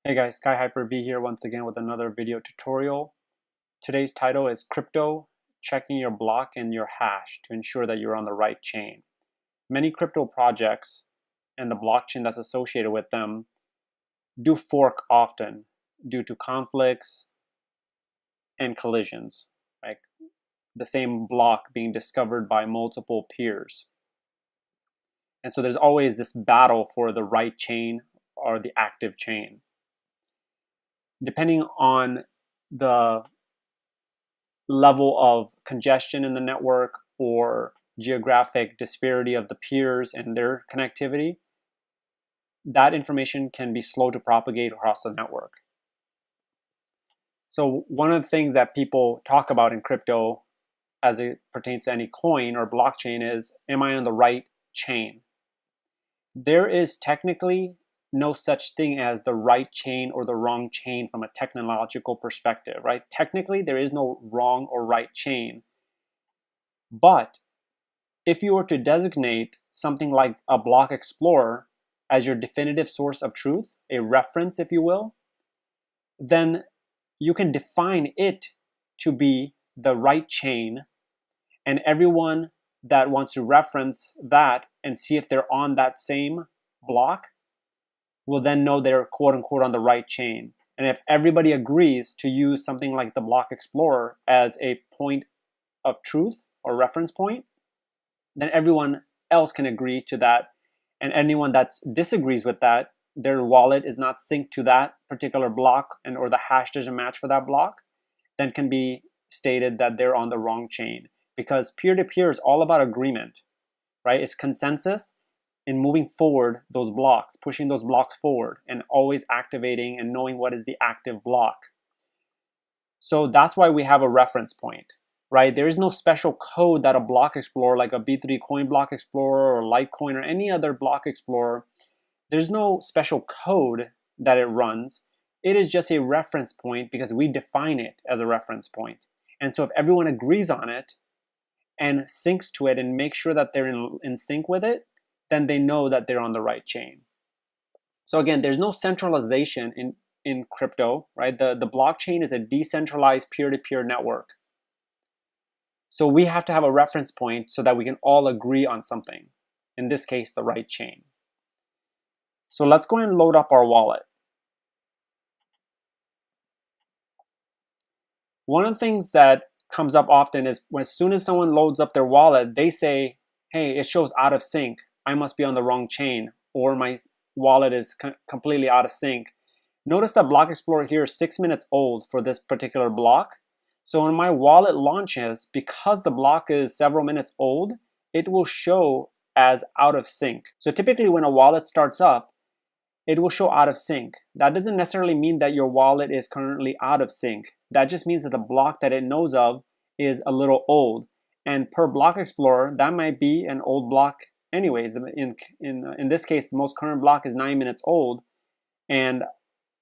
Hey guys, Sky Hyper V here once again with another video tutorial. Today's title is Crypto, checking your block and your hash to ensure that you're on the right chain. Many crypto projects and the blockchain that's associated with them do fork often due to conflicts and collisions, like the same block being discovered by multiple peers. And so there's always this battle for the right chain or the active chain. Depending on the level of congestion in the network or geographic disparity of the peers and their connectivity, that information can be slow to propagate across the network. So one of the things that people talk about in crypto as it pertains to any coin or blockchain is, am I on the right chain? There is technically no such thing as the right chain or the wrong chain from a technological perspective, right? Technically, there is no wrong or right chain. But if you were to designate something like a block explorer as your definitive source of truth, a reference, if you will, then you can define it to be the right chain, and everyone that wants to reference that and see if they're on that same block will then know they're quote unquote on the right chain. And if everybody agrees to use something like the block explorer as a point of truth or reference point, then everyone else can agree to that. And anyone that disagrees with that, their wallet is not synced to that particular block and or the hash doesn't match for that block, then can be stated that they're on the wrong chain. Because peer-to-peer is all about agreement, right? It's consensus in moving forward those blocks, pushing those blocks forward and always activating and knowing what is the active block. So that's why we have a reference point, right? There is no special code that a block explorer like a B3 coin block explorer or Litecoin or any other block explorer, there's no special code that it runs. It is just a reference point because we define it as a reference point. And so if everyone agrees on it and syncs to it and makes sure that they're in sync with it, then they know that they're on the right chain. So again, there's no centralization in crypto, right? The blockchain is a decentralized peer-to-peer network. So we have to have a reference point so that we can all agree on something. In this case, the right chain. So let's go and load up our wallet. One of the things that comes up often is as soon as someone loads up their wallet, they say, hey, it shows out of sync. I must be on the wrong chain, or my wallet is completely out of sync. Notice that Block Explorer here is 6 minutes old for this particular block. So when my wallet launches, because the block is several minutes old, it will show as out of sync. So typically when a wallet starts up, it will show out of sync. That doesn't necessarily mean that your wallet is currently out of sync. That just means that the block that it knows of is a little old. And per Block Explorer, that might be an old block anyways. In this case, the most current block is 9 minutes old, and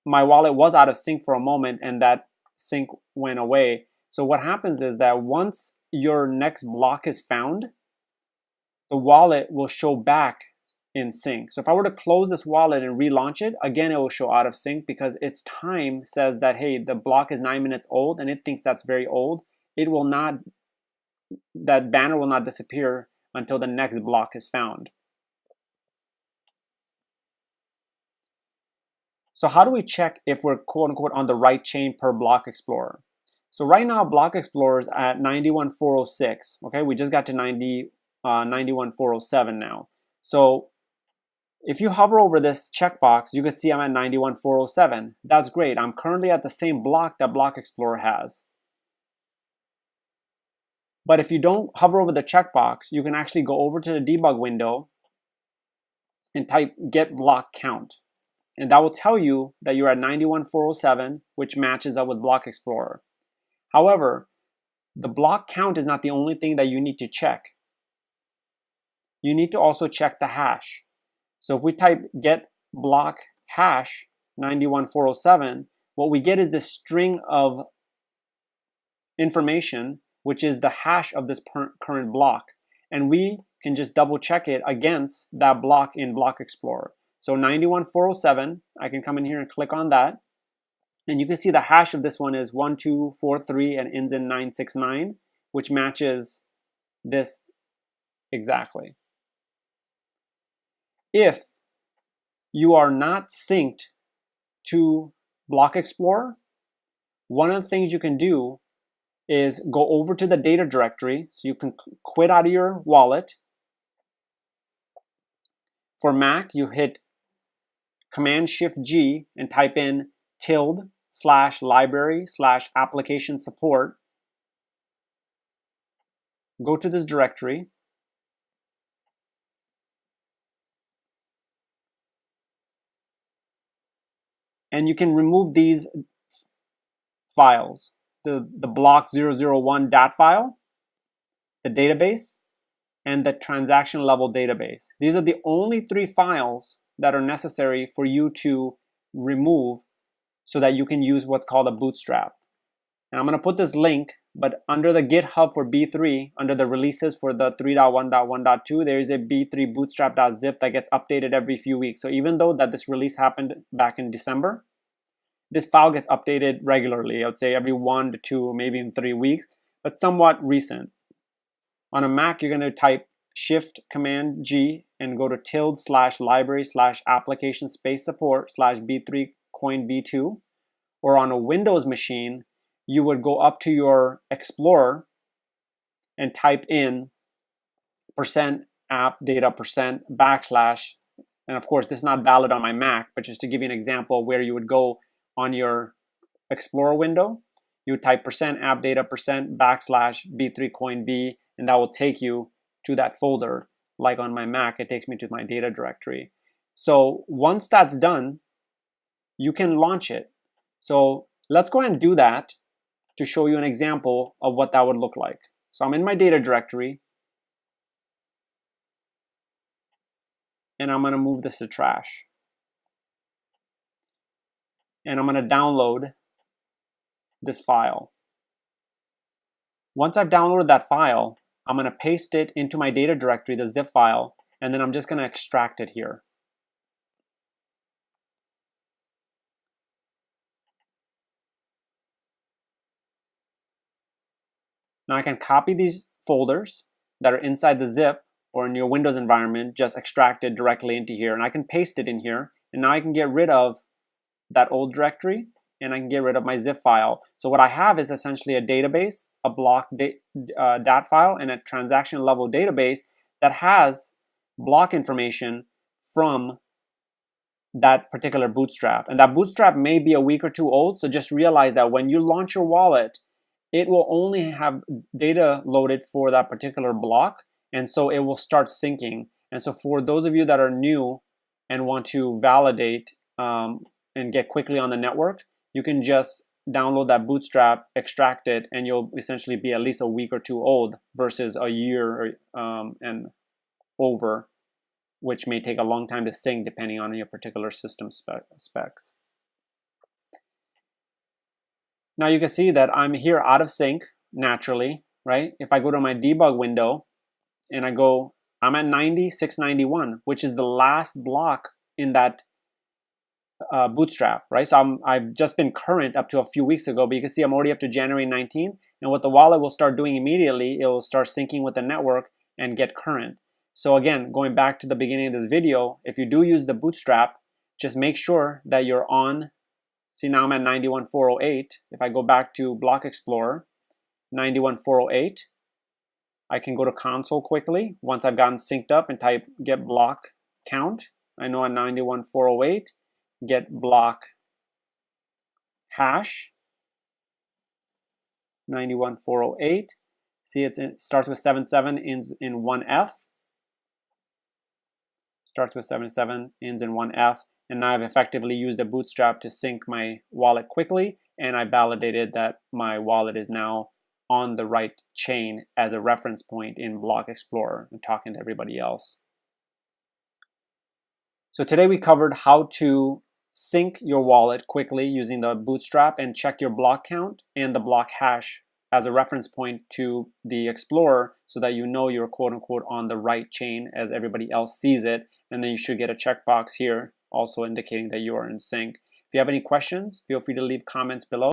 my wallet was out of sync for a moment, and that sync went away. So what happens is that once your next block is found, the wallet will show back in sync. So if I were to close this wallet and relaunch it, again, it will show out of sync because its time says that, hey, the block is 9 minutes old, and it thinks that's very old. It will not, that banner will not disappear until the next block is found. So how do we check if we're quote unquote on the right chain per Block Explorer? So right now, Block Explorer is at 91,406. Okay, we just got to 91,407 now. So if you hover over this checkbox, you can see I'm at 91,407. That's great. I'm currently at the same block that Block Explorer has. But if you don't hover over the checkbox, you can actually go over to the debug window and type getblockcount. And that will tell you that you're at 91,407, which matches up with Block Explorer. However, the block count is not the only thing that you need to check. You need to also check the hash. So if we type getblockhash 91,407, what we get is this string of information, which is the hash of this current block. And we can just double check it against that block in Block Explorer. So 91,407, I can come in here and click on that. And you can see the hash of this one is 1243 and ends in 969, which matches this exactly. If you are not synced to Block Explorer, one of the things you can do is go over to the data directory. So you can quit out of your wallet. For Mac, you hit Command-Shift-G and type in /library/application support. Go to this directory. And you can remove these files, the block001 .dat file, the database, and the transaction level database. These are the only 3 files that are necessary for you to remove so that you can use what's called a Bootstrap. And I'm going to put this link, but under the GitHub for B3, under the releases for the 3.1.1.2, there is a B3 bootstrap.zip that gets updated every few weeks. So even though that this release happened back in December, this file gets updated regularly. I would say every 1 to 2, maybe in 3 weeks, but somewhat recent. On a Mac, you're going to type Shift-Command-G and go to /library/application support /B3 coin v2. Or on a Windows machine, you would go up to your Explorer and type in %appdata%/, and of course this is not valid on my Mac, but just to give you an example where you would go on your Explorer window, you would type %appdata%/B3 coin v, and that will take you to that folder. Like on my Mac, it takes me to my data directory. So once that's done, you can launch it. So let's go ahead and do that to show you an example of what that would look like. So I'm in my data directory, and I'm going to move this to trash. And I'm going to download this file. Once I've downloaded that file, I'm going to paste it into my data directory, the zip file, and then I'm just going to extract it here. Now I can copy these folders that are inside the zip, or in your Windows environment, just extract it directly into here, and I can paste it in here, and now I can get rid of that old directory, and I can get rid of my zip file. So what I have is essentially a database, a block .dat file, and a transaction level database that has block information from that particular Bootstrap. And that Bootstrap may be a week or 2 old, so just realize that when you launch your wallet, it will only have data loaded for that particular block, and so it will start syncing. And so for those of you that are new and want to validate and get quickly on the network, you can just download that Bootstrap, extract it, and you'll essentially be at least a week or 2 old versus a year and over, which may take a long time to sync depending on your particular system specs. Now you can see that I'm here out of sync naturally, right? If I go to my debug window and I'm at 90,691, which is the last block in that Bootstrap, right? So I've just been current up to a few weeks ago, but you can see I'm already up to January 19. And what the wallet will start doing immediately, it will start syncing with the network and get current. So again, going back to the beginning of this video, if you do use the Bootstrap, just make sure that you're on. See, now I'm at 91,408. If I go back to Block Explorer, 91,408, I can go to console quickly once I've gotten synced up and type getblockcount. I know at 91,408, getblockhash, 91,408. See, it starts with 77, ends in 1F. Starts with 77, ends in 1F. And now I've effectively used a Bootstrap to sync my wallet quickly, and I validated that my wallet is now on the right chain as a reference point in Block Explorer and talking to everybody else. So today we covered how to sync your wallet quickly using the Bootstrap and check your block count and the block hash as a reference point to the Explorer so that you know you're quote unquote on the right chain as everybody else sees it. And then you should get a checkbox here also indicating that you are in sync. If you have any questions, feel free to leave comments below.